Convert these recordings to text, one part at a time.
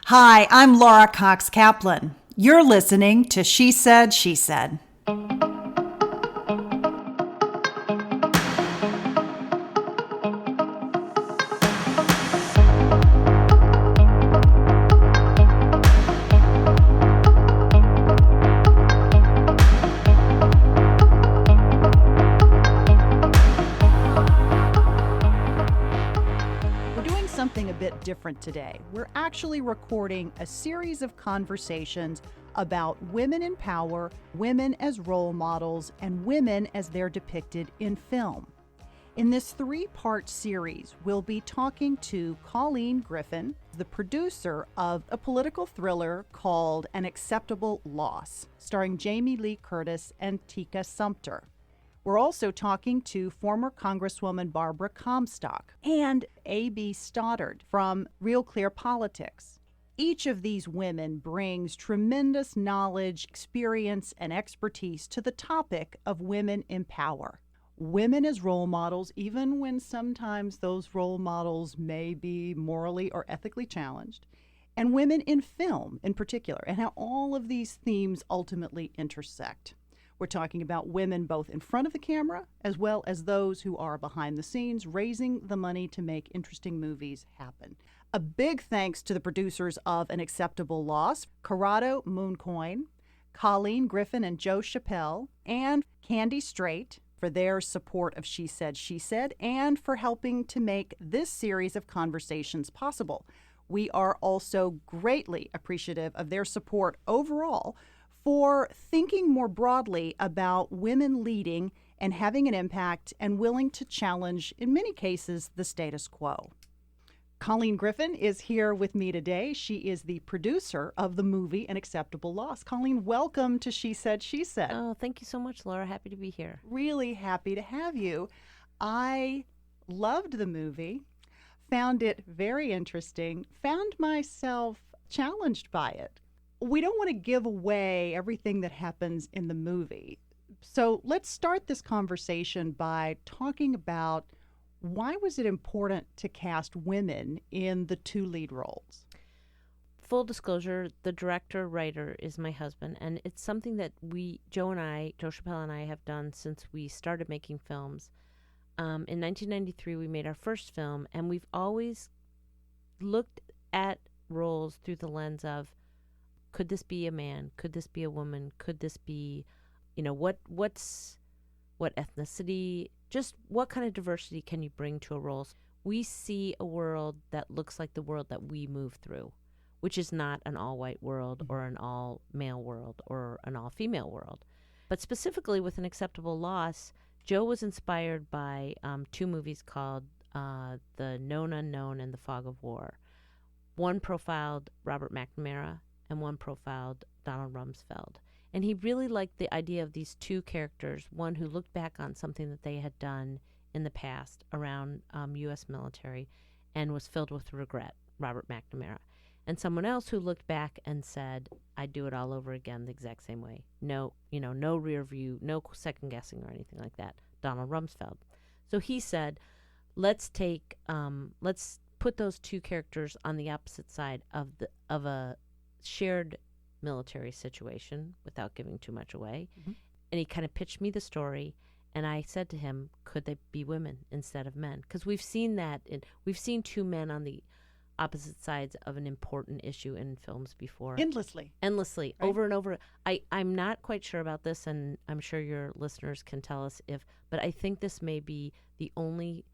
Hi, I'm Laura Cox Kaplan. You're listening to She Said, She Said. Something a bit different today. We're actually recording a series of conversations about women in power, women as role models, and women as they're depicted in film. In this three-part series, we'll be talking to Colleen Griffen, the producer of a political thriller called An Acceptable Loss, starring Jamie Lee Curtis and Tika Sumpter. We're also talking to former Congresswoman Barbara Comstock and A.B. Stoddard from Real Clear Politics. Each of these women brings tremendous knowledge, experience, and expertise to the topic of women in power. Women as role models, even when sometimes those role models may be morally or ethically challenged, and women in film in particular, and how all of these themes ultimately intersect. We're talking about women both in front of the camera as well as those who are behind the scenes raising the money to make interesting movies happen. A big thanks to the producers of An Acceptable Loss, CorradoMooncoin, Colleen Griffen and Joe Chappelle, and Candy Strait for their support of She Said, She Said, and for helping to make this series of conversations possible. We are also greatly appreciative of their support overall for thinking more broadly about women leading and having an impact and willing to challenge, in many cases, the status quo. Colleen Griffen is here with me today. She is the producer of the movie An Acceptable Loss. Colleen, welcome to She Said, She Said. Oh, thank you so much, Laura. Happy to be here. Really happy to have you. I loved the movie, found it very interesting, found myself challenged by it. We don't want to give away everything that happens in the movie. So let's start this conversation by talking about why was it important to cast women in the two lead roles? Full disclosure, the director-writer is my husband, and it's something that Joe Chappelle and I have done since we started making films. In 1993, we made our first film, and we've always looked at roles through the lens of, could this be a man? Could this be a woman? Could this be, what ethnicity? Just what kind of diversity can you bring to a role? We see a world that looks like the world that we move through, which is not an all-white world or an all-male world or an all-female world. But specifically with An Acceptable Loss, Joe was inspired by two movies called The Known Unknown and The Fog of War. One profiled Robert McNamara and one profiled Donald Rumsfeld. And he really liked the idea of these two characters, one who looked back on something that they had done in the past around U.S. military and was filled with regret, Robert McNamara, and someone else who looked back and said, I'd do it all over again the exact same way. No rear view, no second guessing or anything like that, Donald Rumsfeld. So he said, let's put those two characters on the opposite side of a shared military situation without giving too much away. Mm-hmm. And he kind of pitched me the story, and I said to him, could they be women instead of men? Because we've seen we've seen two men on the opposite sides of an important issue in films before. Endlessly, right? Over and over. I'm not quite sure about this, and I'm sure your listeners can tell us but I think this may be the only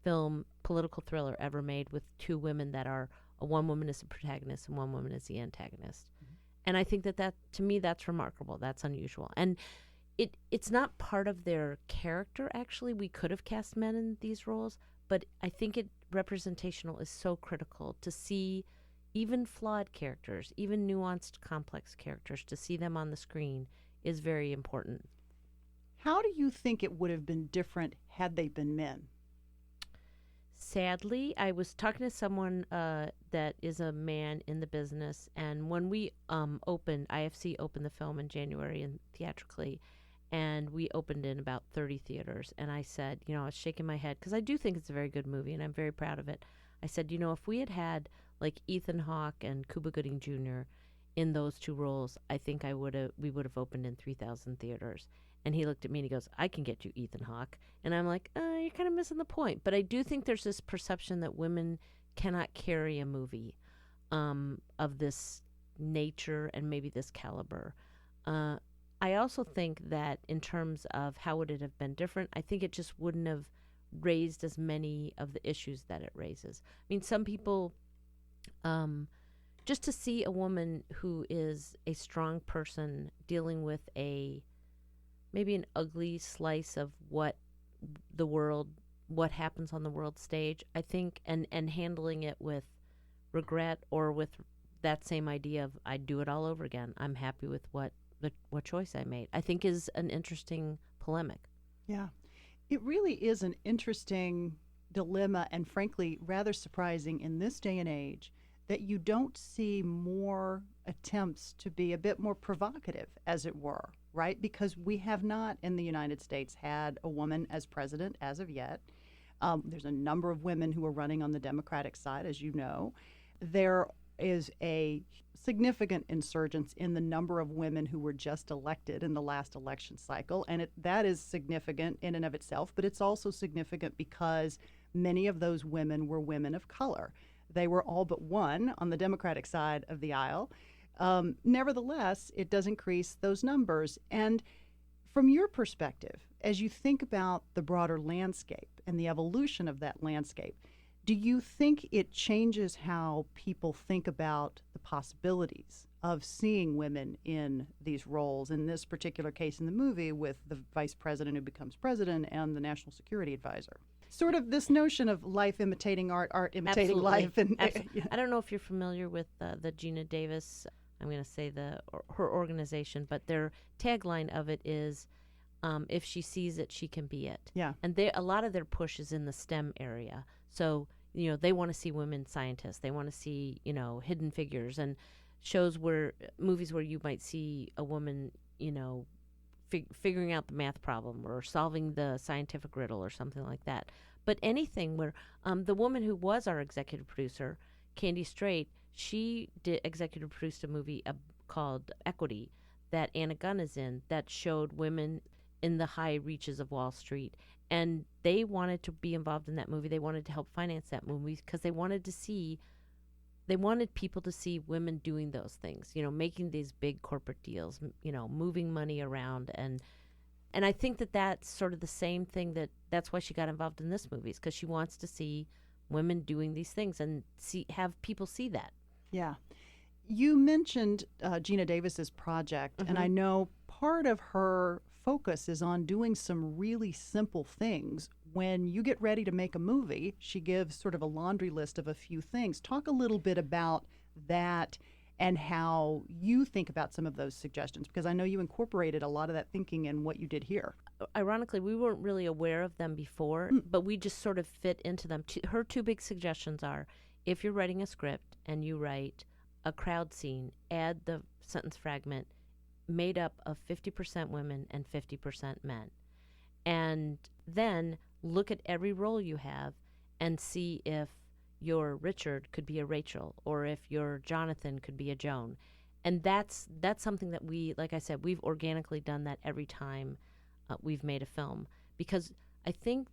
film political thriller ever made with two women that are one woman is the protagonist and one woman is the antagonist. Mm-hmm. And I think that to me, that's remarkable. That's unusual. And it's not part of their character, actually. We could have cast men in these roles, but I think representational is so critical to see even flawed characters, even nuanced, complex characters, to see them on the screen is very important. How do you think it would have been different had they been men? Sadly, I was talking to someone that is a man in the business, and when we IFC opened the film in January and theatrically, and we opened in about 30 theaters, and I said, I was shaking my head, because I do think it's a very good movie, and I'm very proud of it. I said, if we had had like Ethan Hawke and Cuba Gooding Jr. in those two roles, I think we would have opened in 3,000 theaters. And he looked at me and he goes, I can get you Ethan Hawke. And I'm like, you're kind of missing the point. But I do think there's this perception that women cannot carry a movie of this nature and maybe this caliber. I also think that in terms of how would it have been different, I think it just wouldn't have raised as many of the issues that it raises. I mean, some people, just to see a woman who is a strong person dealing with maybe an ugly slice of what happens on the world stage, I think, and handling it with regret or with that same idea of I'd do it all over again. I'm happy with what choice I made, I think is an interesting polemic. Yeah. It really is an interesting dilemma and frankly rather surprising in this day and age that you don't see more attempts to be a bit more provocative, as it were, right? Because we have not in the United States had a woman as president as of yet. There's a number of women who are running on the Democratic side, as you know. There is a significant insurgence in the number of women who were just elected in the last election cycle, and that is significant in and of itself, but it's also significant because many of those women were women of color. They were all but one on the Democratic side of the aisle. Nevertheless, it does increase those numbers. And from your perspective, as you think about the broader landscape and the evolution of that landscape, do you think it changes how people think about the possibilities of seeing women in these roles, in this particular case in the movie with the vice president who becomes president and the national security advisor? Sort of this notion of life imitating art, art imitating life. And I don't know if you're familiar with the Gina Davis, I'm going to say her organization, but their tagline of it is, if she sees it, she can be it. Yeah. And a lot of their push is in the STEM area. So, they want to see women scientists. They want to see, hidden figures and movies where you might see a woman, figuring out the math problem or solving the scientific riddle or something like that. But anything where the woman who was our executive producer, Candy Strait, she executive produced a movie called Equity that Anna Gunn is in that showed women in the high reaches of Wall Street. And they wanted to be involved in that movie. They wanted to help finance that movie because they wanted people to see women doing those things, making these big corporate deals, moving money around. And I think that that's sort of the same thing that's why she got involved in this movie, is because she wants to see women doing these things and have people see that. Yeah. You mentioned Gina Davis's project, Mm-hmm. and I know part of her focus is on doing some really simple things. When you get ready to make a movie, she gives sort of a laundry list of a few things. Talk a little bit about that and how you think about some of those suggestions, because I know you incorporated a lot of that thinking in what you did here. Ironically, we weren't really aware of them before, but we just sort of fit into them. Her two big suggestions are, if you're writing a script and you write a crowd scene, add the sentence fragment made up of 50% women and 50% men. And then look at every role you have and see if your Richard could be a Rachel or if your Jonathan could be a Joan. And that's something that like I said, we've organically done that every time we've made a film, because I think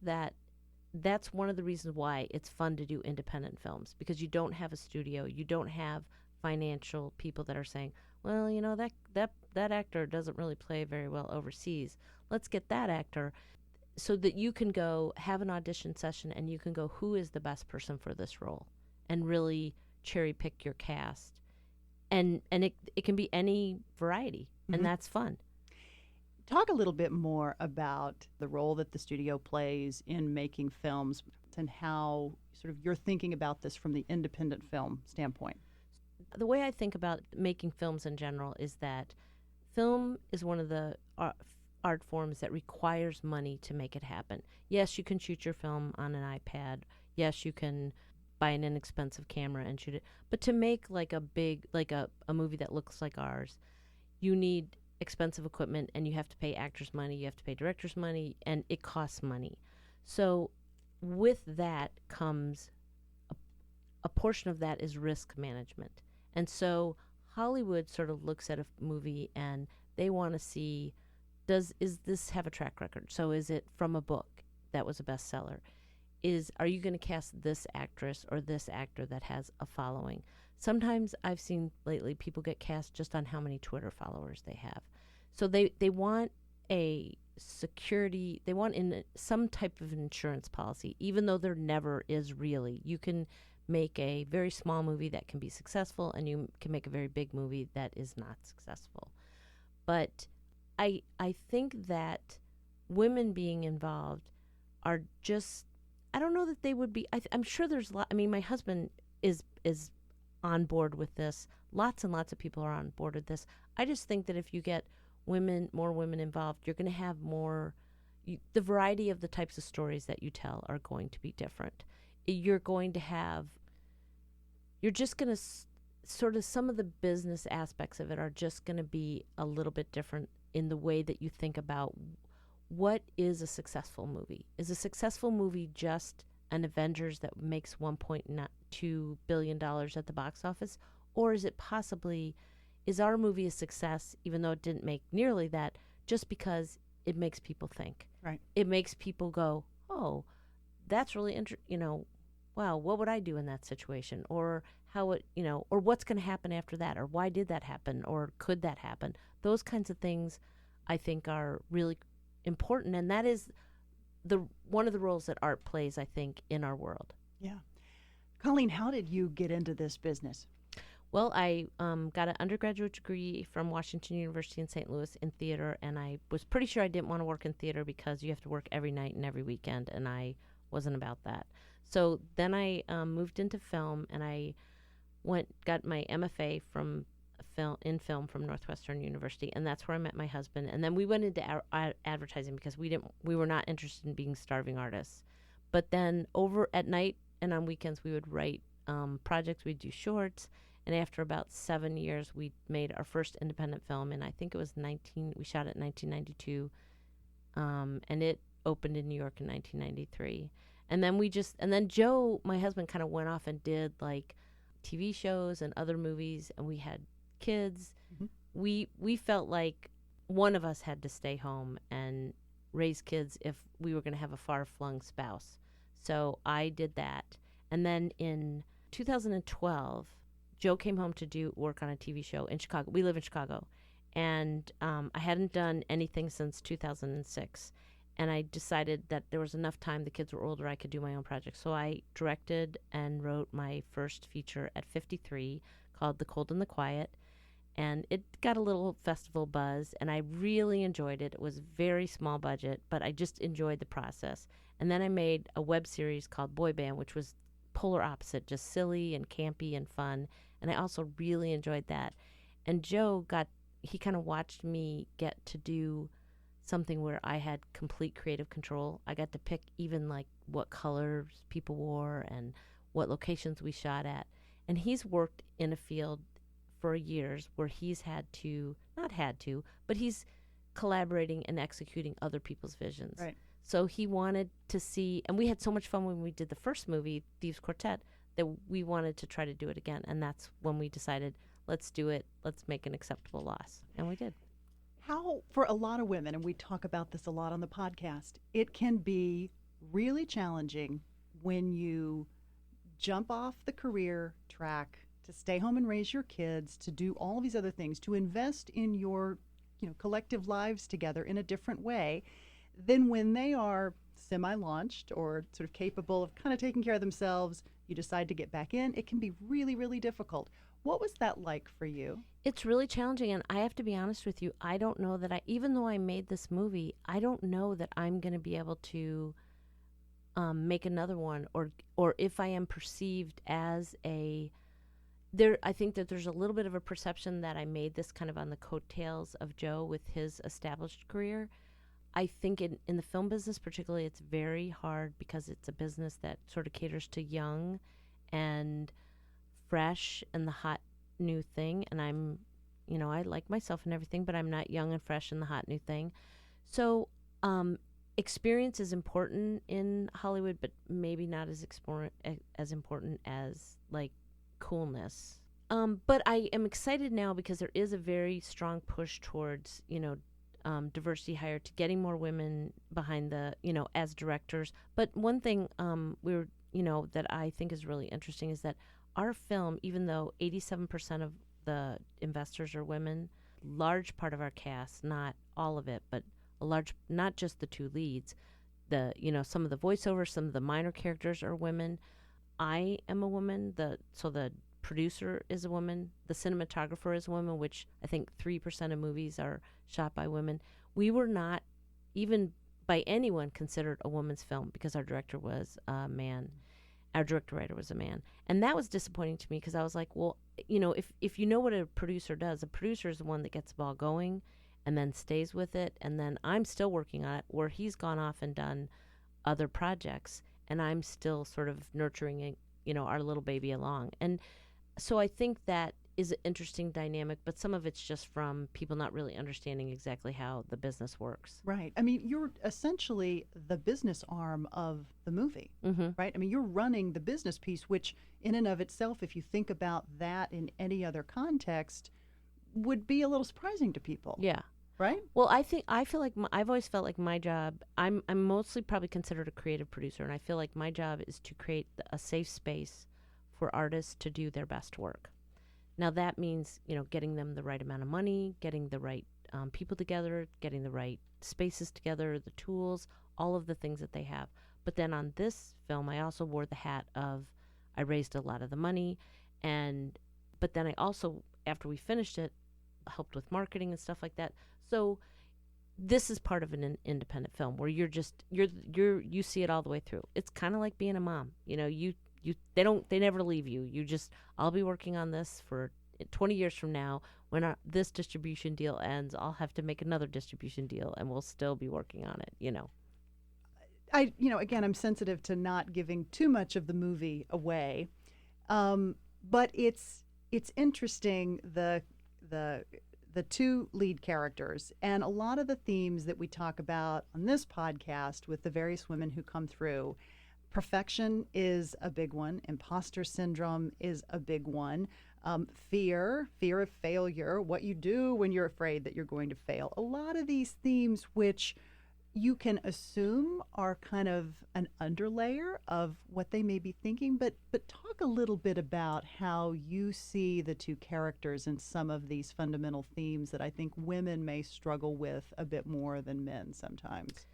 that's one of the reasons why it's fun to do independent films, because you don't have a studio, you don't have financial people that are saying, well, that actor doesn't really play very well overseas. Let's get that actor, so that you can go have an audition session and you can go, who is the best person for this role, and really cherry pick your cast. And it can be any variety, Mm-hmm. and that's fun. Talk a little bit more about the role that the studio plays in making films and how sort of you're thinking about this from the independent film standpoint. The way I think about making films in general is that film is one of the art forms that requires money to make it happen. Yes, you can shoot your film on an iPad. Yes, you can buy an inexpensive camera and shoot it. But to make like a movie that looks like ours, you need expensive equipment, and you have to pay actors money, you have to pay directors money, and it costs money. So with that comes a portion of that is risk management. And so Hollywood sort of looks at a movie and they want to see, is this have a track record? So is it from a book that was a bestseller? Are you going to cast this actress or this actor that has a following? Sometimes I've seen lately people get cast just on how many Twitter followers they have. So they want a security, they want some type of insurance policy, even though there never is really. You can make a very small movie that can be successful, and you can make a very big movie that is not successful. But I think that women being involved are just, I don't know that they would be. I'm sure there's I mean, my husband is on board with this. Lots and lots of people are on board with this. I just think that if you get more women involved, you're going to have more. The variety of the types of stories that you tell are going to be different. You're just going to sort of, some of the business aspects of it are just going to be a little bit different in the way that you think about what is a successful movie. Is a successful movie just an Avengers that makes $1.2 billion at the box office? Or is it possibly, is our movie a success, even though it didn't make nearly that, just because it makes people think? Right. It makes people go, oh, that's really interesting, wow, what would I do in that situation? Or how it, or what's going to happen after that? Or why did that happen? Or could that happen? Those kinds of things I think are really important. And that is one of the roles that art plays, I think, in our world. Yeah. Colleen, how did you get into this business? Well, I got an undergraduate degree from Washington University in St. Louis in theater, and I was pretty sure I didn't want to work in theater because you have to work every night and every weekend, and I wasn't about that. So then I moved into film, and I got my MFA from film from Northwestern University, and that's where I met my husband. And then we went into advertising because we were not interested in being starving artists. But then over at night and on weekends, we would write projects. We'd do shorts. And after about 7 years, we made our first independent film, and I think it was we shot it in 1992, and it opened in New York in 1993. And then Joe, my husband, kind of went off and did like TV shows and other movies, and we had kids. Mm-hmm. We felt like one of us had to stay home and raise kids if we were going to have a far-flung spouse. So I did that. And then in 2012, Joe came home to do work on a TV show in Chicago. We live in Chicago. And I hadn't done anything since 2006. And I decided that there was enough time, the kids were older, I could do my own project. So I directed and wrote my first feature at 53 called The Cold and the Quiet. And it got a little festival buzz, and I really enjoyed it. It was very small budget, but I just enjoyed the process. And then I made a web series called Boy Band, which was polar opposite, just silly and campy and fun. And I also really enjoyed that. And Joe he kind of watched me get to do something where I had complete creative control. I got to pick even like what colors people wore and what locations we shot at. And he's worked in a field for years where he's but he's collaborating and executing other people's visions. Right. So he wanted to see, and we had so much fun when we did the first movie, Thieves Quartet, that we wanted to try to do it again. And that's when we decided, let's do it. Let's make an acceptable loss. And we did. How, for a lot of women, and we talk about this a lot on the podcast, it can be really challenging when you jump off the career track to stay home and raise your kids, to do all these other things, to invest in your collective lives together in a different way than when they are semi-launched or sort of capable of kind of taking care of themselves. You decide to get back in. It can be really, really difficult. What was that like for you? It's really challenging, and I have to be honest with you. I don't know that even though I made this movie, I don't know that I'm going to be able to make another one, or if I am perceived as I think that there's a little bit of a perception that I made this kind of on the coattails of Joe with his established career. I think in the film business particularly, it's very hard because it's a business that sort of caters to young and fresh and the hot new thing. And I'm, I like myself and everything, but I'm not young and fresh and the hot new thing. So experience is important in Hollywood, but maybe not as important as like coolness. But I am excited now because there is a very strong push towards, diversity hire, to getting more women behind the, as directors. But one thing that I think is really interesting is that our film, even though 87% of the investors are women, large part of our cast, not all of it, but a large, not just the two leads, some of the voiceovers, some of the minor characters are women. I am a woman. So the producer is a woman. The cinematographer is a woman, which I think 3% of movies are shot by women. We were not even by anyone considered a woman's film because our director was a man. Our director writer was a man. And that was disappointing to me because I was like, well, if you know what a producer does, a producer is the one that gets the ball going and then stays with it. And then I'm still working on it, where he's gone off and done other projects and I'm still sort of nurturing it, our little baby along. And so I think that is an interesting dynamic, but some of it's just from people not really understanding exactly how the business works. Right. I mean, you're essentially the business arm of the movie, right? I mean, you're running the business piece, which in and of itself, if you think about that in any other context, would be a little surprising to people. Yeah. Right? Well, I feel like I've always felt like my job, I'm mostly probably considered a creative producer, and I feel like my job is to create a safe space for artists to do their best work. Now that means, getting them the right amount of money, getting the right people together, getting the right spaces together, the tools, all of the things that they have. But then on this film, I also wore the hat of, I raised a lot of the money, but then I also, after we finished it, helped with marketing and stuff like that. So this is part of an independent film where you see it all the way through. It's kind of like being a mom. They never leave you. I'll be working on this for 20 years from now. When this distribution deal ends, I'll have to make another distribution deal and we'll still be working on it, Again, I'm sensitive to not giving too much of the movie away. But it's interesting, the two lead characters and a lot of the themes that we talk about on this podcast with the various women who come through. Perfection is a big one. Imposter syndrome is a big one. Fear of failure, what you do when you're afraid that you're going to fail. A lot of these themes, which you can assume are kind of an underlayer of what they may be thinking, but talk a little bit about how you see the two characters and some of these fundamental themes that I think women may struggle with a bit more than men sometimes.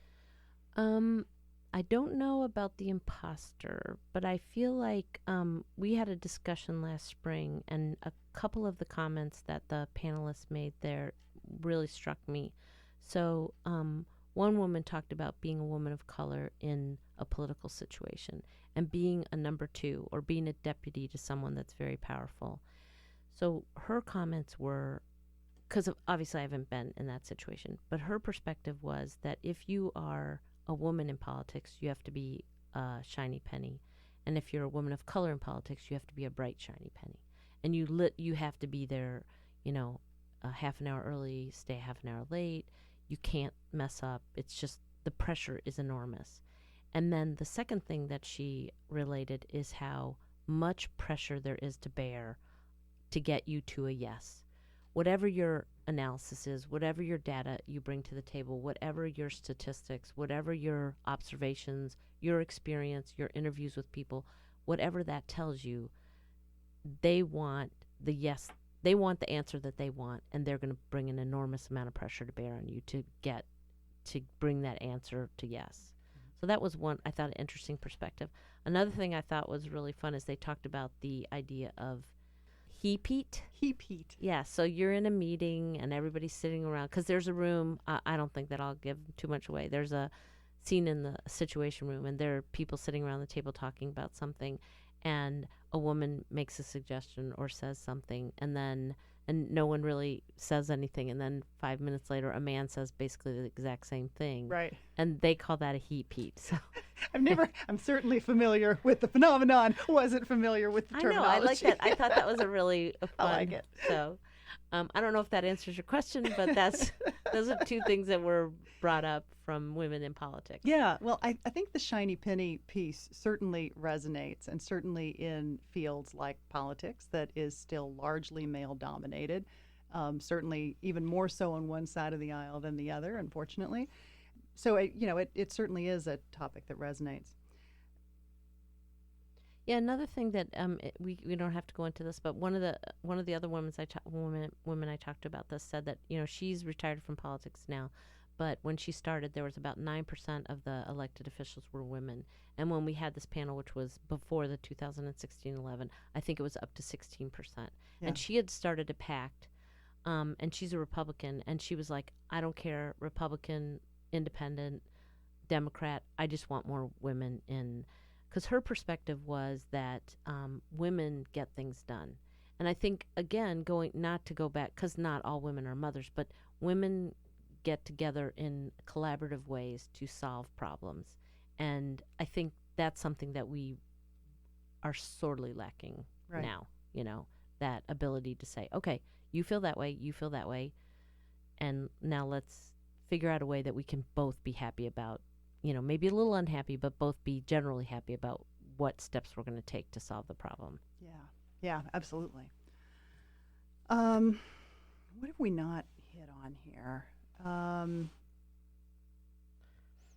I don't know about the imposter, but I feel like we had a discussion last spring, and a couple of the comments that the panelists made there really struck me. So one woman talked about being a woman of color in a political situation and being a number two or being a deputy to someone that's very powerful. So her comments were, because obviously I haven't been in that situation, but her perspective was that if you are a woman in politics, you have to be a shiny penny. And if you're a woman of color in politics, you have to be a bright, shiny penny. And you have to be there, a half an hour early, stay half an hour late. You can't mess up. It's just the pressure is enormous. And then the second thing that she related is how much pressure there is to bear to get you to a yes. Whatever your analysis is, whatever your data you bring to the table, whatever your statistics, whatever your observations, your experience, your interviews with people, whatever that tells you, they want the yes. They want the answer that they want, and they're going to bring an enormous amount of pressure to bear on you to bring that answer to yes. So that was one, I thought, an interesting perspective. Another thing I thought was really fun is they talked about the idea of heap-heat. Heap-heat. Yeah, so you're in a meeting and everybody's sitting around, because there's a room, I don't think that I'll give too much away. There's a scene in the Situation Room, and there are people sitting around the table talking about something, and a woman makes a suggestion or says something, and no one really says anything, and then 5 minutes later a man says basically the exact same thing. Right. And they call that a heap-heat. So I'm certainly familiar with the phenomenon, wasn't familiar with the terminology. I know, I like that. I thought that was a really fun. I like it. So, I don't know if that answers your question, but those are two things that were brought up from women in politics. Yeah, well, I think the shiny penny piece certainly resonates, and certainly in fields like politics that is still largely male dominated, certainly even more so on one side of the aisle than the other, unfortunately. So, it certainly is a topic that resonates. Yeah, another thing that we don't have to go into this, but one of the other women I talked to about this said that she's retired from politics now, but when she started, there was about 9% of the elected officials were women, and when we had this panel, which was before the 2016-11, I think it was up to 16%, Yeah. and she had started a pact, and she's a Republican, and she was like, I don't care, Republican, Independent, Democrat, I just want more women in. Because her perspective was that women get things done. And I think, again, not to go back, because not all women are mothers, but women get together in collaborative ways to solve problems. And I think that's something that we are sorely lacking Right. now, that ability to say, okay, you feel that way, and now let's figure out a way that we can both be happy about, maybe a little unhappy, but both be generally happy about what steps we're going to take to solve the problem. Yeah, absolutely. What have we not hit on here?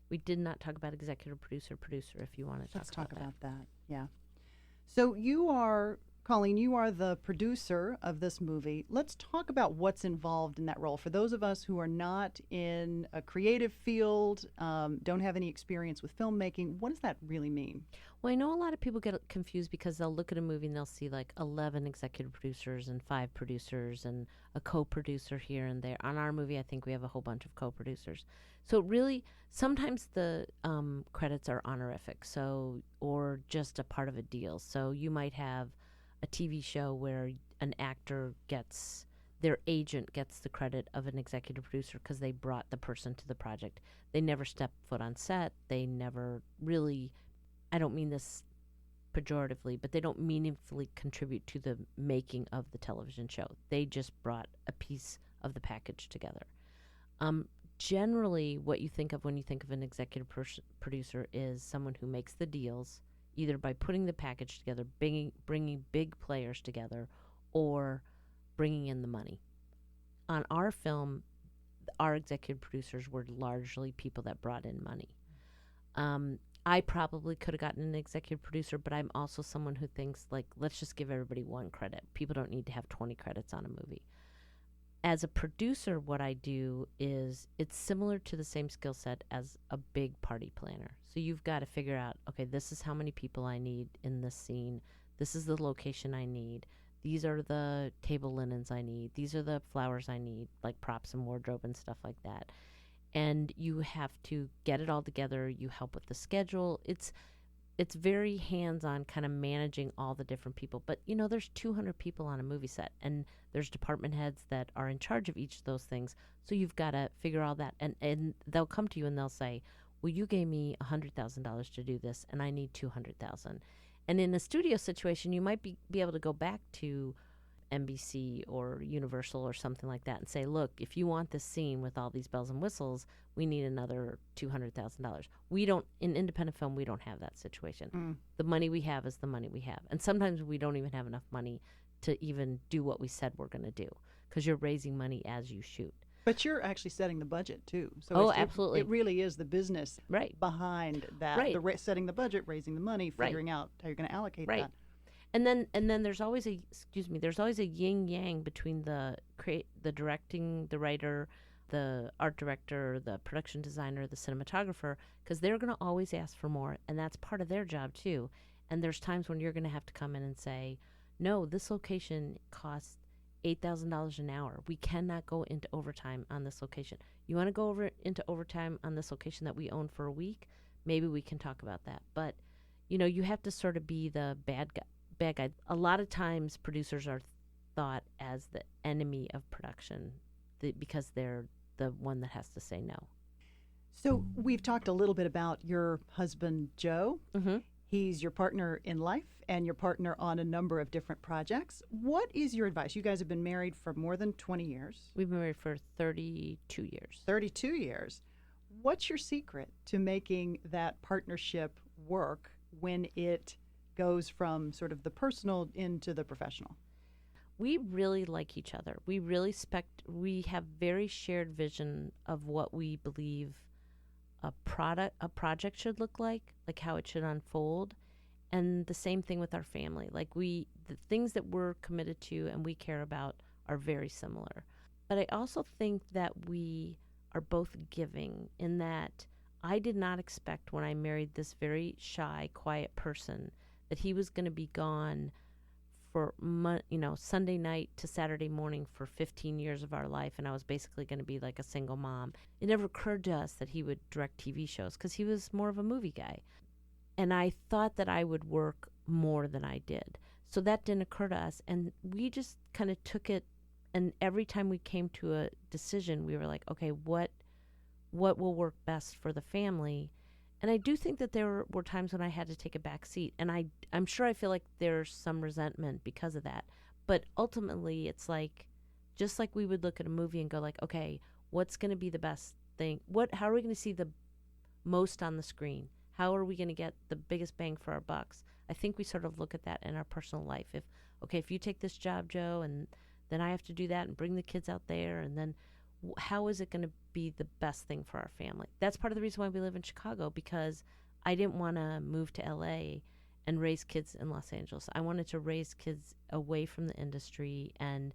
We did not talk about executive producer, if you want to Let's talk about that. Yeah. So Colleen, you are the producer of this movie. Let's talk about what's involved in that role. For those of us who are not in a creative field, don't have any experience with filmmaking, what does that really mean? Well, I know a lot of people get confused because they'll look at a movie and they'll see like 11 executive producers and 5 producers and a co-producer here and there. On our movie, I think we have a whole bunch of co-producers. So really, sometimes the credits are honorific, or just a part of a deal. So you might have a TV show where an actor their agent gets the credit of an executive producer because they brought the person to the project. They never stepped foot on set. They never really, I don't mean this pejoratively, but they don't meaningfully contribute to the making of the television show. They just brought a piece of the package together. Generally, what you think of when you think of an executive producer is someone who makes the deals, either by putting the package together, bringing big players together, or bringing in the money. On our film, our executive producers were largely people that brought in money. I probably could have gotten an executive producer, but I'm also someone who thinks, like, let's just give everybody one credit. People don't need to have 20 credits on a movie. As a producer, what I do is it's similar to the same skill set as a big party planner. So you've got to figure out, okay, this is how many people I need in this scene. This is the location I need. These are the table linens I need. These are the flowers I need, like props and wardrobe and stuff like that. And you have to get it all together. You help with the schedule. It's very hands-on, kind of managing all the different people. But, there's 200 people on a movie set, and there's department heads that are in charge of each of those things. So you've got to figure all that. And they'll come to you and they'll say, well, you gave me $100,000 to do this, and I need $200,000. And in a studio situation, you might be able to go back to NBC or Universal or something like that and say, look, if you want this scene with all these bells and whistles, we need another $200,000. In independent film, we don't have that situation. The money we have is the money we have. And sometimes we don't even have enough money to even do what we said we're going to do, because you're raising money as you shoot. But you're actually setting the budget too. So absolutely. It really is the business behind that. Right. Setting the budget, raising the money, figuring out how you're going to allocate that. And then there's always a yin yang between the directing, the writer, the art director, the production designer, the cinematographer, because they're going to always ask for more, and that's part of their job too. And there's times when you're going to have to come in and say, no, this location costs $8,000 an hour. We cannot go into overtime on this location. You want to go into overtime on this location that we own for a week? Maybe we can talk about that. But, you have to sort of be the bad guy. A lot of times producers are thought as the enemy of production because they're the one that has to say no. So we've talked a little bit about your husband, Joe. Mm-hmm. He's your partner in life and your partner on a number of different projects. What is your advice? You guys have been married for more than 20 years. We've been married for 32 years. 32 years. What's your secret to making that partnership work when it goes from sort of the personal into the professional? We really like each other. We have very shared vision of what we believe a project should look like how it should unfold. And the same thing with our family. The things that we're committed to and we care about are very similar. But I also think that we are both giving in that I did not expect when I married this very shy, quiet person that he was going to be gone for Sunday night to Saturday morning for 15 years of our life, and I was basically going to be like a single mom. It never occurred to us that he would direct TV shows because he was more of a movie guy. And I thought that I would work more than I did. So that didn't occur to us, and we just kind of took it, and every time we came to a decision, we were like, okay, what will work best for the family? And I do think that there were times when I had to take a back seat. And I'm sure I feel like there's some resentment because of that. But ultimately, it's like, just like we would look at a movie and go like, okay, what's going to be the best thing? How are we going to see the most on the screen? How are we going to get the biggest bang for our bucks? I think we sort of look at that in our personal life. If you take this job, Joe, and then I have to do that and bring the kids out there, and then how is it going to be the best thing for our family? That's part of the reason why we live in Chicago, because I didn't want to move to LA and raise kids in Los Angeles. I wanted to raise kids away from the industry and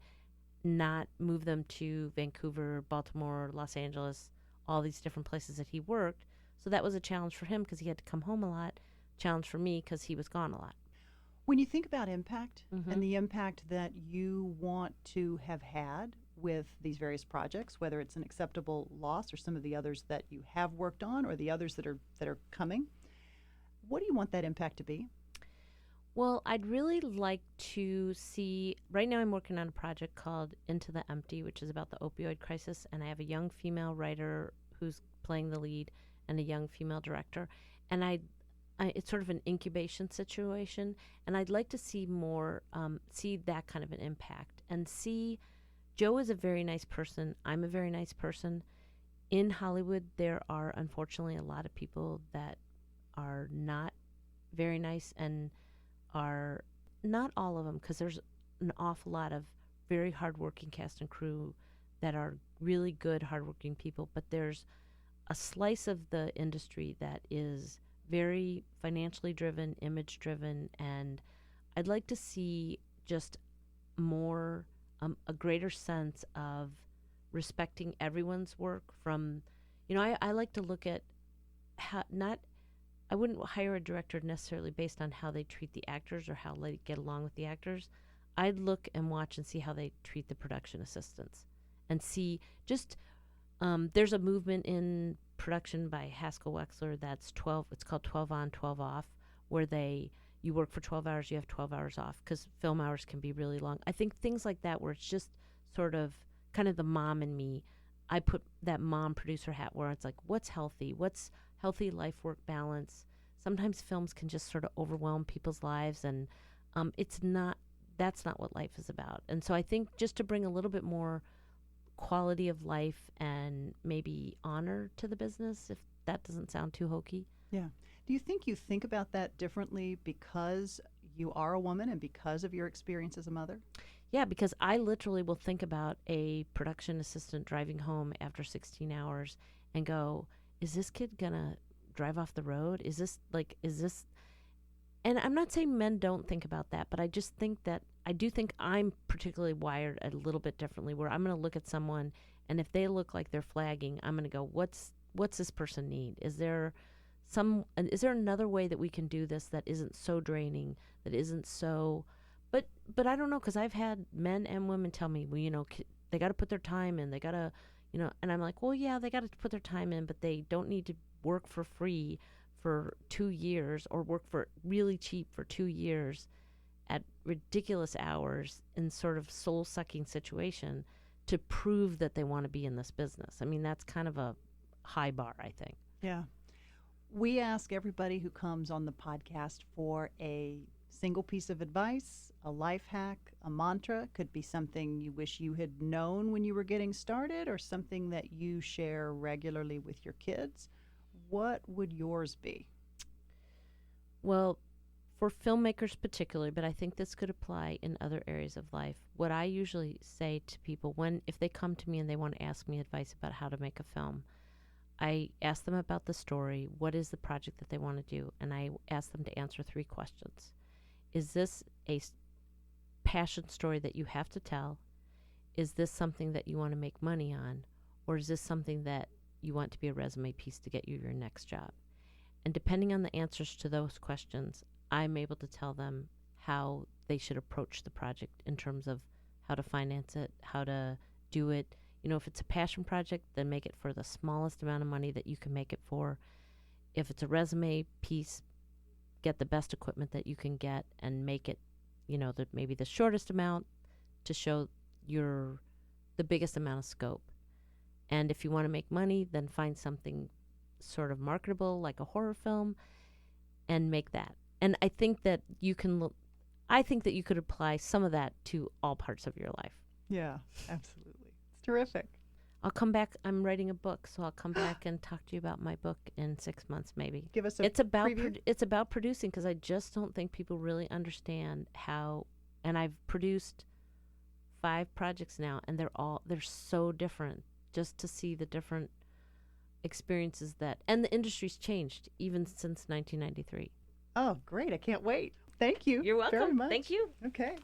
not move them to Vancouver, Baltimore, Los Angeles, all these different places that he worked. So that was a challenge for him because he had to come home a lot, challenge for me because he was gone a lot. When you think about impact Mm-hmm. and the impact that you want to have had with these various projects, whether it's an acceptable loss or some of the others that you have worked on or the others that are coming, what do you want that impact to be? Well, I'd really like to see, right now I'm working on a project called Into the Empty, which is about the opioid crisis, and I have a young female writer who's playing the lead and a young female director, and it's sort of an incubation situation, and I'd like to see more, see that kind of an impact, and see Joe is a very nice person. I'm a very nice person. In Hollywood, there are unfortunately a lot of people that are not very nice, and are not all of them, because there's an awful lot of very hardworking cast and crew that are really good, hardworking people, but there's a slice of the industry that is very financially driven, image driven, and I'd like to see just more, a greater sense of respecting everyone's work. From, I like to look at how, not, I wouldn't hire a director necessarily based on how they treat the actors or how they get along with the actors. I'd look and watch and see how they treat the production assistants, and see just, there's a movement in production by Haskell Wexler that's 12, it's called 12 on, 12 off, where you work for 12 hours, you have 12 hours off, because film hours can be really long. I think things like that, where it's just sort of kind of the mom in me, I put that mom producer hat where it's like, what's healthy life work balance. Sometimes films can just sort of overwhelm people's lives, and that's not what life is about. And so I think just to bring a little bit more quality of life and maybe honor to the business, if that doesn't sound too hokey. Yeah. Do you think about that differently because you are a woman and because of your experience as a mother? Yeah, because I literally will think about a production assistant driving home after 16 hours and go, is this kid gonna drive off the road? Is this, and I'm not saying men don't think about that, but I just think that, I do think I'm particularly wired a little bit differently, where I'm going to look at someone, and if they look like they're flagging, I'm going to go, what's this person need? Is there another way that we can do this that isn't so draining, that isn't so, but I don't know, because I've had men and women tell me, well, they got to put their time in, they got to, and I'm like, well, yeah, they got to put their time in, but they don't need to work for free for 2 years, or work for really cheap for 2 years at ridiculous hours in sort of soul-sucking situation to prove that they want to be in this business. I mean, that's kind of a high bar, I think. Yeah. We ask everybody who comes on the podcast for a single piece of advice, a life hack, a mantra. Could be something you wish you had known when you were getting started or something that you share regularly with your kids. What would yours be? Well, for filmmakers particularly, but I think this could apply in other areas of life. What I usually say to people if they come to me and they want to ask me advice about how to make a film, I ask them about the story. What is the project that they want to do? And I ask them to answer 3 questions. Is this a passion story that you have to tell? Is this something that you want to make money on? Or is this something that you want to be a resume piece to get you your next job? And depending on the answers to those questions, I'm able to tell them how they should approach the project in terms of how to finance it, how to do it. You know, if it's a passion project, then make it for the smallest amount of money that you can make it for. If it's a resume piece, get the best equipment that you can get and make it, maybe the shortest amount to show the biggest amount of scope. And if you want to make money, then find something sort of marketable like a horror film and make that. And I think that you could apply some of that to all parts of your life. Yeah, absolutely. It's terrific. I'll come back. I'm writing a book, so I'll come back and talk to you about my book in 6 months, maybe. Give us a preview. It's about producing, because I just don't think people really understand how. And I've produced 5 projects now, and they're so different. Just to see the different experiences and the industry's changed even since 1993. Oh, great! I can't wait. Thank you. You're welcome. Very much. Thank you. Okay.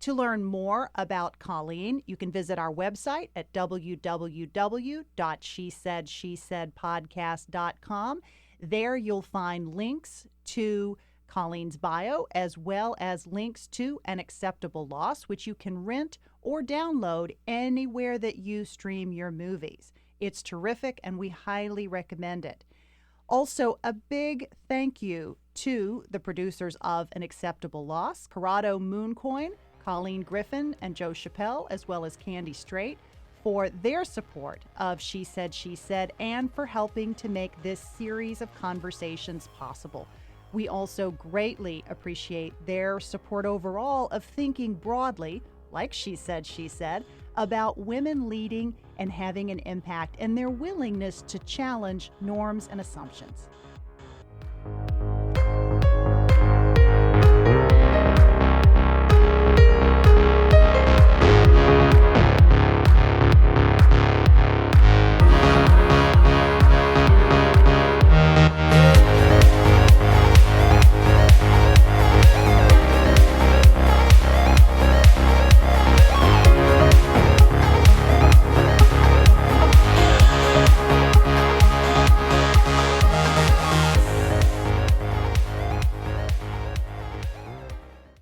To learn more about Colleen, you can visit our website at www.shesaidshesaidpodcast.com. There you'll find links to Colleen's bio, as well as links to An Acceptable Loss, which you can rent or download anywhere that you stream your movies. It's terrific, and we highly recommend it. Also, a big thank you to the producers of An Acceptable Loss, CorradoMooncoin, Colleen Griffen, and Joe Chappelle, as well as Candy Strait, for their support of She Said, She Said, and for helping to make this series of conversations possible. We also greatly appreciate their support overall of thinking broadly, like She Said, about women leading and having an impact, and their willingness to challenge norms and assumptions.